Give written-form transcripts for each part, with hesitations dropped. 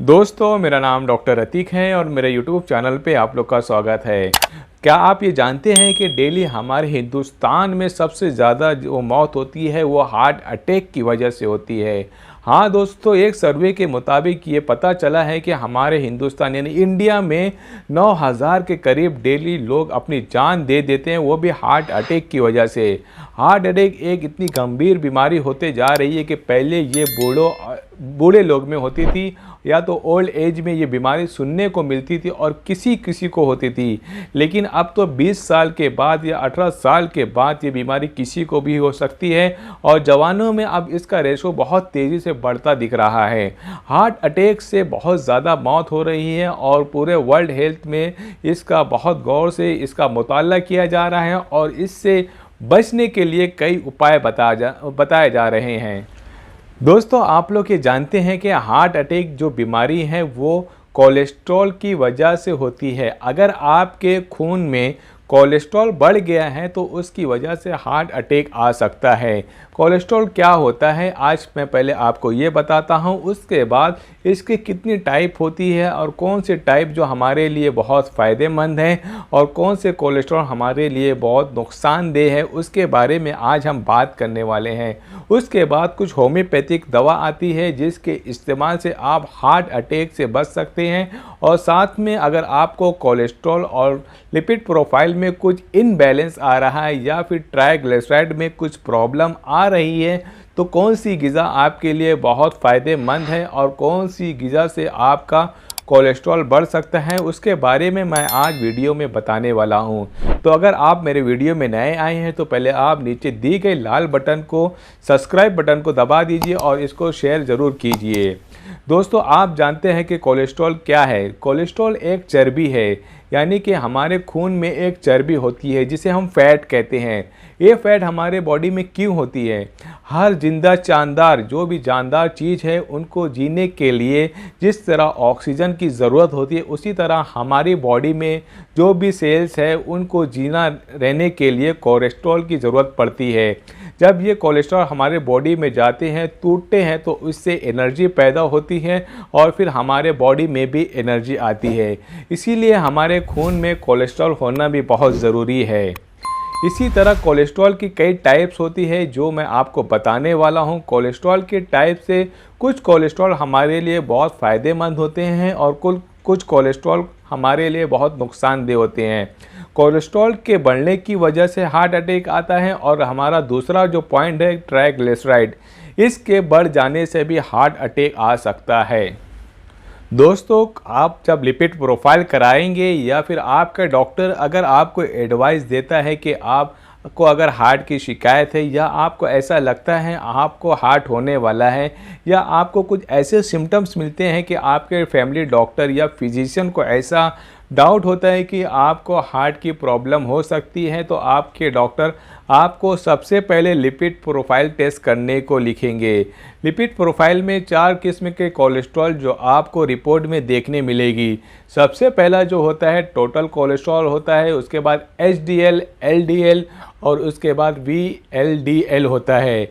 दोस्तों, मेरा नाम डॉक्टर अतीक है और मेरे यूट्यूब चैनल पे आप लोग का स्वागत है। क्या आप ये जानते हैं कि डेली हमारे हिंदुस्तान में सबसे ज़्यादा जो मौत होती है वो हार्ट अटैक की वजह से होती है। हाँ दोस्तों, एक सर्वे के मुताबिक ये पता चला है कि हमारे हिंदुस्तान यानी इंडिया में 9,000 के करीब डेली लोग अपनी जान दे देते हैं, वो भी हार्ट अटैक की वजह से। हार्ट अटैक एक इतनी गंभीर बीमारी होते जा रही है कि पहले ये बूढ़े लोग में होती थी या तो ओल्ड एज में ये बीमारी सुनने को मिलती थी और किसी किसी को होती थी, लेकिन अब तो 20 साल के बाद या 18 साल के बाद ये बीमारी किसी को भी हो सकती है और जवानों में अब इसका रेशो बहुत तेज़ी से बढ़ता दिख रहा है। हार्ट अटैक से बहुत ज़्यादा मौत हो रही है और पूरे वर्ल्ड हेल्थ में इसका बहुत गौर से इसका मुताला किया जा रहा है और इससे बचने के लिए कई उपाय बताए जा रहे हैं। दोस्तों, आप लोग ये जानते हैं कि हार्ट अटैक जो बीमारी है वो कोलेस्ट्रॉल की वजह से होती है। अगर आपके खून में कोलेस्ट्रॉल बढ़ गया है तो उसकी वजह से हार्ट अटैक आ सकता है। कोलेस्ट्रॉल क्या होता है आज मैं पहले आपको ये बताता हूँ, उसके बाद इसकी कितनी टाइप होती है और कौन से टाइप जो हमारे लिए बहुत फ़ायदेमंद हैं और कौन से कोलेस्ट्रॉल हमारे लिए बहुत नुकसानदेह है, उसके बारे में आज हम बात करने वाले हैं। उसके बाद कुछ होम्योपैथिक दवा आती है जिसके इस्तेमाल से आप हार्ट अटैक से बच सकते हैं और साथ में अगर आपको कोलेस्ट्रॉल और लिपिड प्रोफाइल में कुछ इनबैलेंस आ रहा है या फिर ट्राइग्लिसराइड में कुछ प्रॉब्लम आ रही है तो कौन सी ग़िज़ा आपके लिए बहुत फ़ायदेमंद है और कौन सी ग़िज़ा से आपका कोलेस्ट्रॉल बढ़ सकता है, उसके बारे में मैं आज वीडियो में बताने वाला हूं। तो अगर आप मेरे वीडियो में नए आए हैं तो पहले आप नीचे दी गई लाल बटन को सब्सक्राइब बटन को दबा दीजिए और इसको शेयर ज़रूर कीजिए। दोस्तों, आप जानते हैं कि कोलेस्ट्रॉल क्या है। कोलेस्ट्रॉल एक चर्बी है, यानी कि हमारे खून में एक चर्बी होती है जिसे हम फैट कहते हैं। ये फैट हमारे बॉडी में क्यों होती है? हर जिंदा जानदार जो भी जानदार चीज़ है उनको जीने के लिए जिस तरह ऑक्सीजन की ज़रूरत होती है उसी तरह हमारी बॉडी में जो भी सेल्स है उनको जीना रहने के लिए कोलेस्ट्रॉल की ज़रूरत पड़ती है। जब ये कोलेस्ट्रॉल हमारे बॉडी में जाते हैं, टूटते हैं, तो इससे एनर्जी पैदा होती है और फिर हमारे बॉडी में भी एनर्जी आती है। इसीलिए हमारे खून में कोलेस्ट्रॉल होना भी बहुत ज़रूरी है। इसी तरह कोलेस्ट्रॉल की कई टाइप्स होती है जो मैं आपको बताने वाला हूं। कोलेस्ट्रॉल के टाइप से कुछ कोलेस्ट्रॉल हमारे लिए बहुत फ़ायदेमंद होते हैं और कुछ कोलेस्ट्रॉल हमारे लिए बहुत नुकसानदेह होते हैं। कोलेस्ट्रॉल के बढ़ने की वजह से हार्ट अटैक आता है और हमारा दूसरा जो पॉइंट है ट्राइग्लिसराइड, इसके बढ़ जाने से भी हार्ट अटैक आ सकता है। दोस्तों, आप जब लिपिड प्रोफाइल कराएंगे या फिर आपका डॉक्टर अगर आपको एडवाइस देता है कि आपको अगर हार्ट की शिकायत है या आपको ऐसा लगता है आपको हार्ट होने वाला है या आपको कुछ ऐसे सिम्टम्स मिलते हैं कि आपके फैमिली डॉक्टर या फिजिशियन को ऐसा डाउट होता है कि आपको हार्ट की प्रॉब्लम हो सकती है, तो आपके डॉक्टर आपको सबसे पहले लिपिड प्रोफाइल टेस्ट करने को लिखेंगे। लिपिड प्रोफाइल में 4 किस्म के कोलेस्ट्रॉल जो आपको रिपोर्ट में देखने मिलेगी। सबसे पहला जो होता है टोटल कोलेस्ट्रॉल होता है, उसके बाद एचडीएल, एलडीएल और उसके बाद वीएलडीएल होता है।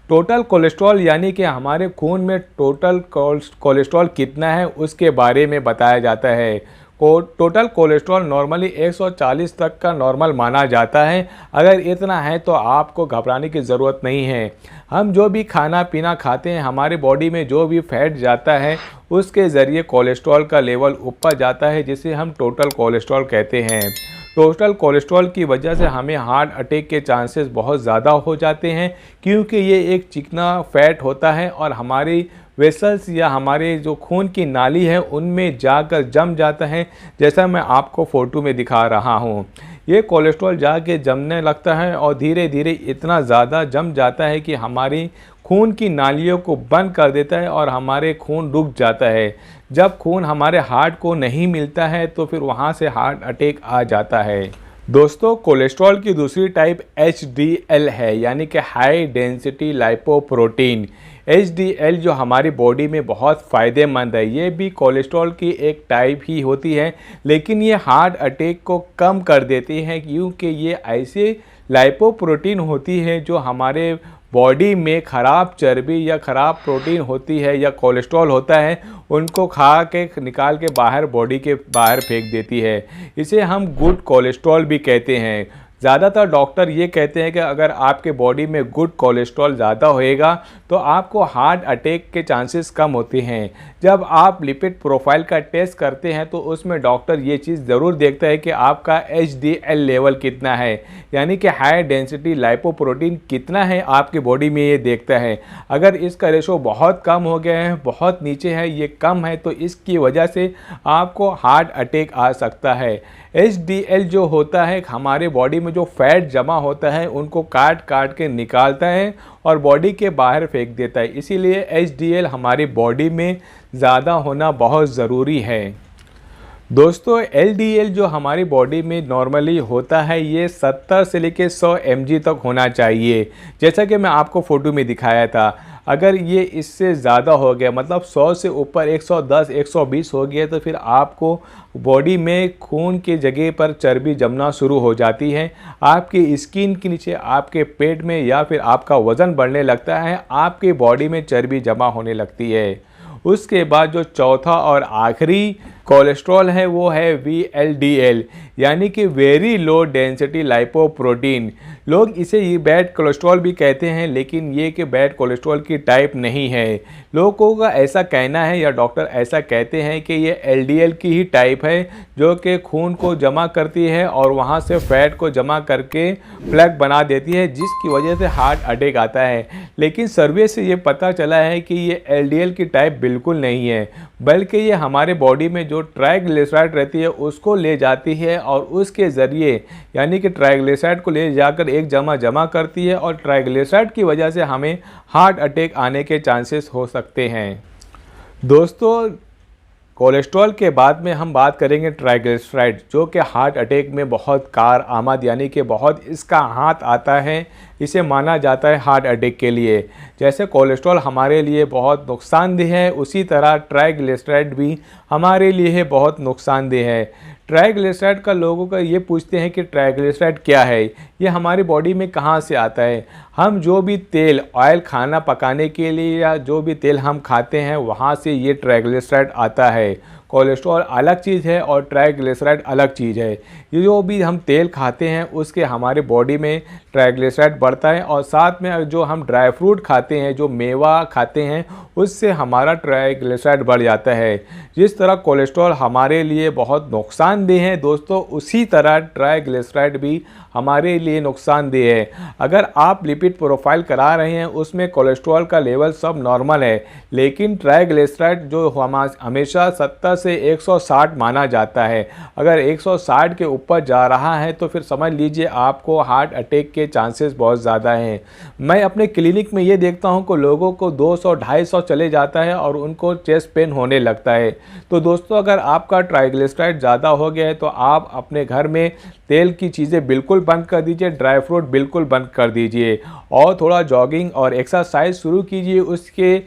टोटल कोलेस्ट्रॉल यानी कि हमारे खून में टोटल कोलेस्ट्रॉल कितना है उसके बारे में बताया जाता है। टोटल कोलेस्ट्रॉल नॉर्मली 140 तक का नॉर्मल माना जाता है। अगर इतना है तो आपको घबराने की ज़रूरत नहीं है। हम जो भी खाना पीना खाते हैं, हमारे बॉडी में जो भी फैट जाता है उसके ज़रिए कोलेस्ट्रॉल का लेवल ऊपर जाता है, जिसे हम टोटल कोलेस्ट्रॉल कहते हैं। टोटल कोलेस्ट्रॉल की वजह से हमें हार्ट अटैक के चांसेस बहुत ज़्यादा हो जाते हैं, क्योंकि ये एक चिकना फैट होता है और हमारी वेसल्स या हमारे जो खून की नाली है उनमें जाकर जम जाता है, जैसा मैं आपको फ़ोटो में दिखा रहा हूँ। ये कोलेस्ट्रॉल जाके जमने लगता है और धीरे धीरे इतना ज़्यादा जम जाता है कि हमारी खून की नालियों को बंद कर देता है और हमारे खून रुक जाता है। जब खून हमारे हार्ट को नहीं मिलता है तो फिर वहाँ से हार्ट अटैक आ जाता है। दोस्तों, कोलेस्ट्रॉल की दूसरी टाइप एचडीएल है, यानी कि हाई डेंसिटी लाइपोप्रोटीन। एचडीएल जो हमारी बॉडी में बहुत फ़ायदेमंद है, ये भी कोलेस्ट्रॉल की एक टाइप ही होती है, लेकिन ये हार्ट अटैक को कम कर देती है क्योंकि ये ऐसे लाइपोप्रोटीन होती है जो हमारे बॉडी में ख़राब चर्बी या ख़राब प्रोटीन होती है या कोलेस्ट्रॉल होता है, उनको खा के निकाल के बाहर बॉडी के बाहर फेंक देती है। इसे हम गुड कोलेस्ट्रॉल भी कहते हैं। ज़्यादातर डॉक्टर ये कहते हैं कि अगर आपके बॉडी में गुड कोलेस्ट्रॉल ज़्यादा होएगा तो आपको हार्ट अटैक के चांसेस कम होते हैं। जब आप लिपिड प्रोफाइल का टेस्ट करते हैं तो उसमें डॉक्टर ये चीज़ ज़रूर देखता है कि आपका HDL लेवल कितना है, यानी कि हाई डेंसिटी लाइपोप्रोटीन कितना है आपकी बॉडी में, ये देखता है। अगर इसका रेशो बहुत कम हो गया है, बहुत नीचे है, ये कम है, तो इसकी वजह से आपको हार्ट अटैक आ सकता है। HDL जो होता है हमारे बॉडी में जो फैट जमा होता है उनको काट काट के निकालता है और बॉडी के बाहर फेंक देता है। इसीलिए HDL हमारी बॉडी में ज़्यादा होना बहुत ज़रूरी है। दोस्तों, LDL जो हमारी बॉडी में नॉर्मली होता है ये 70 से लेकर 100 mg तक होना चाहिए, जैसा कि मैं आपको फ़ोटो में दिखाया था। अगर ये इससे ज़्यादा हो गया, मतलब 100 से ऊपर 110 120 हो गया, तो फिर आपको बॉडी में खून की जगह पर चर्बी जमना शुरू हो जाती है। आपकी स्किन के नीचे, आपके पेट में, या फिर आपका वज़न बढ़ने लगता है, आपकी बॉडी में चर्बी जमा होने लगती है। उसके बाद जो चौथा और आखिरी कोलेस्ट्रॉल है वो है VLDL, यानी कि वेरी लो डेंसिटी लाइपोप्रोटीन। लोग इसे ये बैड कोलेस्ट्रॉल भी कहते हैं, लेकिन ये कि बैड कोलेस्ट्रॉल की टाइप नहीं है। लोगों का ऐसा कहना है या डॉक्टर ऐसा कहते हैं कि ये LDL की ही टाइप है, जो कि खून को जमा करती है और वहाँ से फैट को जमा करके प्लग बना देती है, जिसकी वजह से हार्ट अटैक आता है। लेकिन सर्वे से ये पता चला है कि ये LDL की टाइप बिल्कुल नहीं है, बल्कि ये हमारे बॉडी में जो ट्राइग्लिसराइड रहती है उसको ले जाती है और उसके ज़रिए, यानी कि ट्राइग्लिसराइड को ले जाकर एक जमा करती है, और ट्राइग्लिसराइड की वजह से हमें हार्ट अटैक आने के चांसेस हो सकते हैं। दोस्तों, कोलेस्ट्रॉल के बाद में हम बात करेंगे ट्राइग्लिसराइड, जो कि हार्ट अटैक में बहुत कारआमद, यानी कि बहुत इसका हाथ आता है। इसे माना जाता है हार्ट अटैक के लिए। जैसे कोलेस्ट्रॉल हमारे लिए बहुत नुकसानदेह है, उसी तरह ट्राइग्लिसराइड भी हमारे लिए बहुत नुकसानदेह है। ट्राइग्लिसराइड का लोगों का ये पूछते हैं कि ट्राइग्लिसराइड क्या है, ये हमारी बॉडी में कहाँ से आता है। हम जो भी तेल, ऑयल खाना पकाने के लिए या जो भी तेल हम खाते हैं, वहाँ से ये ट्राइग्लिसराइड आता है। कोलेस्ट्रॉल अलग चीज़ है और ट्राइग्लिसराइड अलग चीज़ है। ये जो भी हम तेल खाते हैं उसके हमारे बॉडी में ट्राइग्लिसराइड बढ़ता है, और साथ में जो हम ड्राई फ्रूट खाते हैं, जो मेवा खाते हैं, उससे हमारा ट्राइग्लिसराइड बढ़ जाता है। जिस तरह कोलेस्ट्रॉल हमारे लिए बहुत नुकसानदेह है दोस्तों, उसी तरह ट्राइग्लिसराइड भी हमारे लिए नुकसानदेह है। अगर आप लिपिड प्रोफाइल करा रहे हैं उसमें कोलेस्ट्रॉल का लेवल सब नॉर्मल है, लेकिन ट्राइग्लिसराइड जो हमेशा 70 से 160 माना जाता है। अगर 160 के ऊपर जा रहा है तो फिर समझ लीजिए आपको हार्ट अटैक के चांसेस बहुत ज़्यादा हैं। मैं अपने क्लिनिक में ये देखता हूँ कि लोगों को 200-250 चले जाता है और उनको चेस्ट पेन होने लगता है। तो दोस्तों, अगर आपका ट्राइग्लिसराइड ज़्यादा हो गया है तो आप अपने घर में तेल की चीज़ें बिल्कुल बंद कर दीजिए, ड्राई फ्रूट बिल्कुल बंद कर दीजिए, और थोड़ा जॉगिंग और एक्सरसाइज शुरू कीजिए। उसके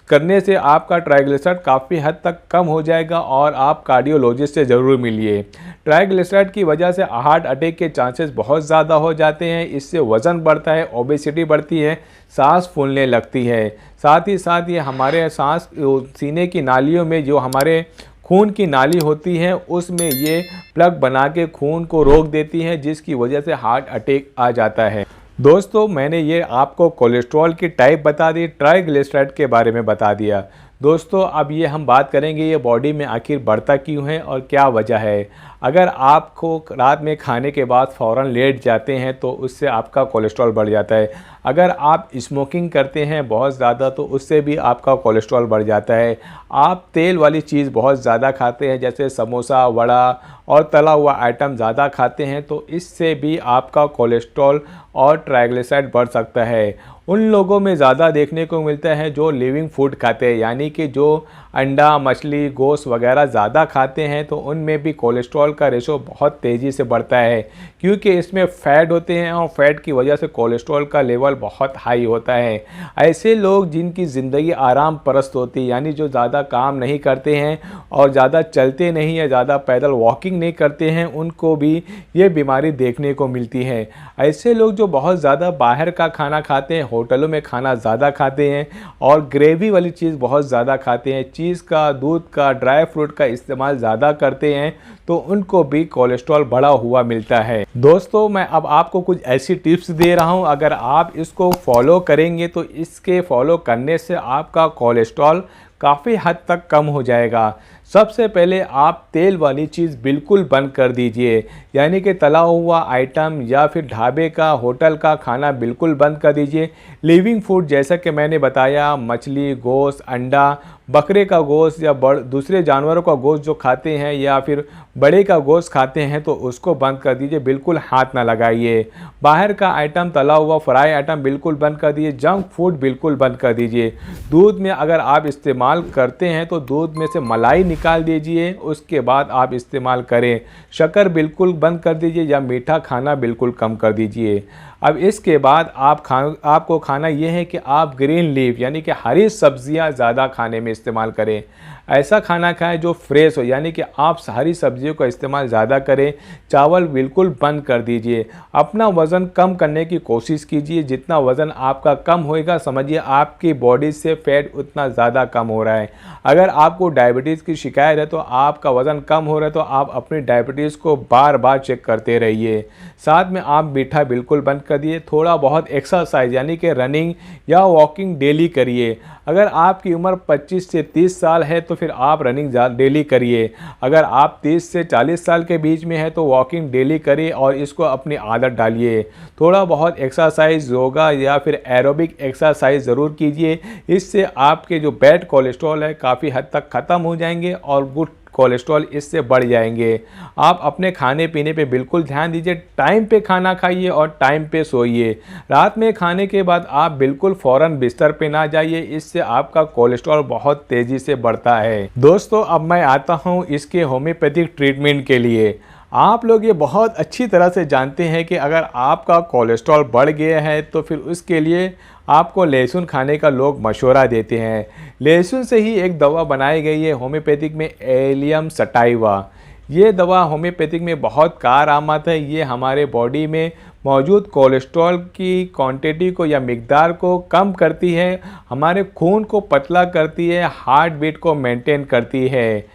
करने से आपका ट्राइग्लिसराइड काफ़ी हद तक कम हो जाएगा, और आप कार्डियोलॉजिस्ट से ज़रूर मिलिए। ट्राइग्लिसराइड की वजह से हार्ट अटैक के चांसेस बहुत ज़्यादा हो जाते हैं। इससे वज़न बढ़ता है, ओबेसिटी बढ़ती है, सांस फूलने लगती है। साथ ही साथ ये हमारे सांस सीने की नालियों में जो हमारे खून की नाली होती है उसमें ये प्लग बना के खून को रोक देती है, जिसकी वजह से हार्ट अटैक आ जाता है। दोस्तों, मैंने ये आपको कोलेस्ट्रॉल की टाइप बता दी, ट्राइग्लिसराइड के बारे में बता दिया। दोस्तों, अब ये हम बात करेंगे ये बॉडी में आखिर बढ़ता क्यों है और क्या वजह है। अगर आपको रात में खाने के बाद फ़ौरन लेट जाते हैं तो उससे आपका कोलेस्ट्रॉल बढ़ जाता है। अगर आप स्मोकिंग करते हैं बहुत ज़्यादा तो उससे भी आपका कोलेस्ट्रॉल बढ़ जाता है। आप तेल वाली चीज़ बहुत ज़्यादा खाते हैं, जैसे समोसा, वड़ा और तला हुआ आइटम ज़्यादा खाते हैं, तो इससे भी आपका कोलेस्ट्रॉल और ट्राइग्लिसराइड बढ़ सकता है। उन लोगों में ज़्यादा देखने को मिलता है जो लिविंग फूड खाते हैं, यानी कि जो अंडा, मछली, गोश्त वगैरह ज़्यादा खाते हैं, तो उनमें भी कोलेस्ट्रॉल का रेशो बहुत तेज़ी से बढ़ता है, क्योंकि इसमें फ़ैट होते हैं और फैट की वजह से कोलेस्ट्रॉल का लेवल बहुत हाई होता है। ऐसे लोग जिनकी ज़िंदगी आराम परस्त होती है, यानी जो ज़्यादा काम नहीं करते हैं और ज़्यादा चलते नहीं है, ज़्यादा पैदल वॉकिंग नहीं करते हैं, उनको भी ये बीमारी देखने को मिलती है। ऐसे लोग जो बहुत ज़्यादा बाहर का खाना खाते हैं, होटलों में खाना ज़्यादा खाते हैं और ग्रेवी वाली चीज़ बहुत ज़्यादा खाते हैं, चीज़ का, दूध का, ड्राई फ्रूट का इस्तेमाल ज़्यादा करते हैं, तो उनको भी कोलेस्ट्रॉल बढ़ा हुआ मिलता है। दोस्तों, मैं अब आपको कुछ ऐसी टिप्स दे रहा हूं, अगर आप इसको फॉलो करेंगे तो इसके फॉलो करने से आपका कोलेस्ट्रॉल काफ़ी हद तक कम हो जाएगा। सबसे पहले आप तेल वाली चीज़ बिल्कुल बंद कर दीजिए, यानी कि तला हुआ आइटम या फिर ढाबे का, होटल का खाना बिल्कुल बंद कर दीजिए। लिविंग फूड जैसा कि मैंने बताया, मछली, गोश्त, अंडा, बकरे का गोश्त या दूसरे जानवरों का गोश्त जो खाते हैं या फिर बड़े का गोश्त खाते हैं तो उसको बंद कर दीजिए, बिल्कुल हाथ ना लगाइए। बाहर का आइटम, तला हुआ फ्राई आइटम बिल्कुल बंद कर दीजिए। जंक फूड बिल्कुल बंद कर दीजिए। दूध में अगर आप इस्तेमाल करते हैं तो दूध में से मलाई निकाल दीजिए, उसके बाद आप इस्तेमाल करें। शक्कर बिल्कुल बंद कर दीजिए या मीठा खाना बिल्कुल कम कर दीजिए। अब इसके बाद आपको खाना ये है कि आप ग्रीन लीफ यानी कि हरी सब्जियां ज़्यादा खाने में इस्तेमाल करें। ऐसा खाना खाएं जो फ्रेश हो, यानी कि आप हरी सब्जियों का इस्तेमाल ज़्यादा करें। चावल बिल्कुल बंद कर दीजिए। अपना वज़न कम करने की कोशिश कीजिए। जितना वज़न आपका कम होएगा, समझिए आपकी बॉडी से फैट उतना ज़्यादा कम हो रहा है। अगर आपको डायबिटीज़ की शिकायत है तो आपका वज़न कम हो रहा है तो आप अपनी डायबिटीज़ को बार बार चेक करते रहिए। साथ में आप मीठा बिल्कुल बंद कर दिए। थोड़ा बहुत एक्सरसाइज यानी कि रनिंग या वॉकिंग डेली करिए। अगर आपकी उम्र 25 से 30 साल है तो फिर आप रनिंग डेली करिए। अगर आप 30 से 40 साल के बीच में है तो वॉकिंग डेली करिए और इसको अपनी आदत डालिए। थोड़ा बहुत एक्सरसाइज, योगा या फिर एरोबिक एक्सरसाइज ज़रूर कीजिए। इससे आपके जो बैड कोलेस्ट्रॉल है काफ़ी हद तक ख़त्म हो जाएंगे और गुड कोलेस्ट्रॉल इससे बढ़ जाएंगे। आप अपने खाने पीने पे बिल्कुल ध्यान दीजिए। टाइम पे खाना खाइए और टाइम पे सोइए। रात में खाने के बाद आप बिल्कुल फ़ौरन बिस्तर पे ना जाइए, इससे आपका कोलेस्ट्रॉल बहुत तेज़ी से बढ़ता है। दोस्तों, अब मैं आता हूँ इसके होम्योपैथिक ट्रीटमेंट के लिए। आप लोग ये बहुत अच्छी तरह से जानते हैं कि अगर आपका कोलेस्ट्रॉल बढ़ गया है तो फिर उसके लिए आपको लहसुन खाने का लोग मशवरा देते हैं। लहसुन से ही एक दवा बनाई गई है होम्योपैथिक में, एलियम सटाइवा। ये दवा होम्योपैथिक में बहुत कारआमद है। ये हमारे बॉडी में मौजूद कोलेस्ट्रॉल की क्वांटिटी को या मिकदार को कम करती है, हमारे खून को पतला करती है, हार्ट बीट को मेंटेन करती है,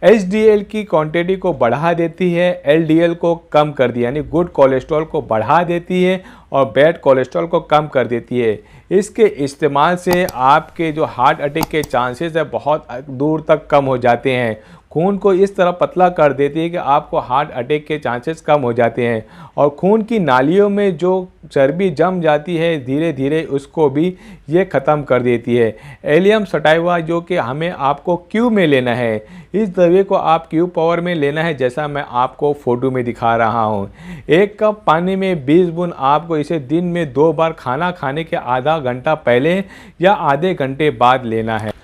HDL की क्वांटिटी को बढ़ा देती है, LDL को कम कर दिया यानी गुड कोलेस्ट्रॉल को बढ़ा देती है और बैड कोलेस्ट्रॉल को कम कर देती है। इसके इस्तेमाल से आपके जो हार्ट अटैक के चांसेस है बहुत दूर तक कम हो जाते हैं। खून को इस तरह पतला कर देती है कि आपको हार्ट अटैक के चांसेस कम हो जाते हैं और खून की नालियों में जो चर्बी जम जाती है धीरे धीरे उसको भी ये ख़त्म कर देती है। एलियम सटाइवा जो कि हमें आपको क्यूब में लेना है, इस दवाई को आप क्यूब पावर में लेना है जैसा मैं आपको फ़ोटो में दिखा रहा हूँ। 1 कप पानी में 20 बूंद आपको इसे दिन में 2 बार खाना खाने के आधा घंटा पहले या आधे घंटे बाद लेना है।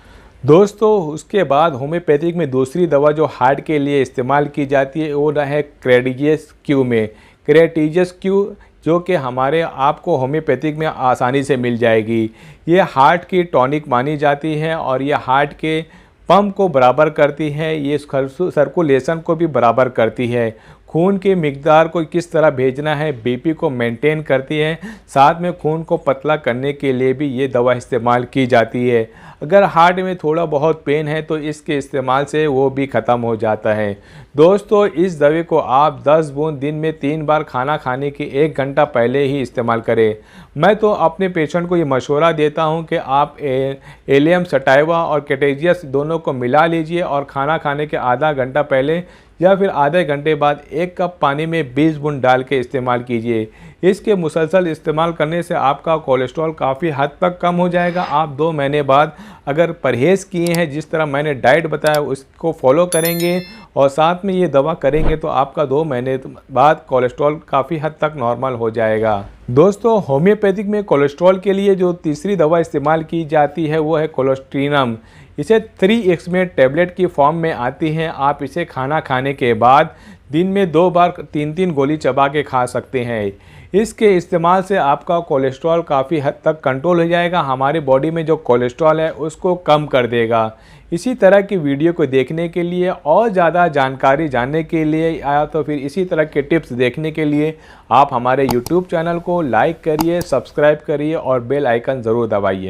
दोस्तों, उसके बाद होम्योपैथिक में दूसरी दवा जो हार्ट के लिए इस्तेमाल की जाती है वो है क्रेडिजियस क्यू में, क्रेटिजियस क्यू, जो कि हमारे आपको होम्योपैथिक में आसानी से मिल जाएगी। ये हार्ट की टॉनिक मानी जाती है और ये हार्ट के पंप को बराबर करती है, ये सर्कुलेशन को भी बराबर करती है, खून की मिकदार को किस तरह भेजना है, बीपी को मेंटेन करती है, साथ में खून को पतला करने के लिए भी ये दवा इस्तेमाल की जाती है। अगर हार्ट में थोड़ा बहुत पेन है तो इसके इस्तेमाल से वो भी ख़त्म हो जाता है। दोस्तों, इस दवा को आप 10 बूंद दिन में 3 बार खाना खाने के 1 घंटा पहले ही इस्तेमाल करें। मैं तो अपने पेशेंट को ये मशवरा देता हूँ कि आप एलियम सटाइवा और क्रेटिजियस दोनों को मिला लीजिए और खाना खाने के आधा घंटा पहले या फिर आधे घंटे बाद 1 कप पानी में 20 बूंद डाल के इस्तेमाल कीजिए। इसके मुसलसल इस्तेमाल करने से आपका कोलेस्ट्रॉल काफ़ी हद तक कम हो जाएगा। आप 2 महीने बाद अगर परहेज़ किए हैं, जिस तरह मैंने डाइट बताया उसको फॉलो करेंगे और साथ में ये दवा करेंगे तो आपका 2 महीने बाद कोलेस्ट्रॉल काफ़ी हद तक नॉर्मल हो जाएगा। दोस्तों, होम्योपैथिक में कोलेस्ट्रॉल के लिए जो तीसरी दवा इस्तेमाल की जाती है वो है कोलेस्ट्रीनम। इसे 3x में टैबलेट की फॉर्म में आती है। आप इसे खाना खाने के बाद दिन में 2 बार 3-3 गोली चबा के खा सकते हैं। इसके इस्तेमाल से आपका कोलेस्ट्रॉल काफ़ी हद तक कंट्रोल हो जाएगा, हमारे बॉडी में जो कोलेस्ट्रॉल है उसको कम कर देगा। इसी तरह की वीडियो को देखने के लिए और ज़्यादा जानकारी जानने के लिए या तो फिर इसी तरह के टिप्स देखने के लिए आप हमारे YouTube चैनल को लाइक करिए, सब्सक्राइब करिए और बेल आइकन ज़रूर दबाइए।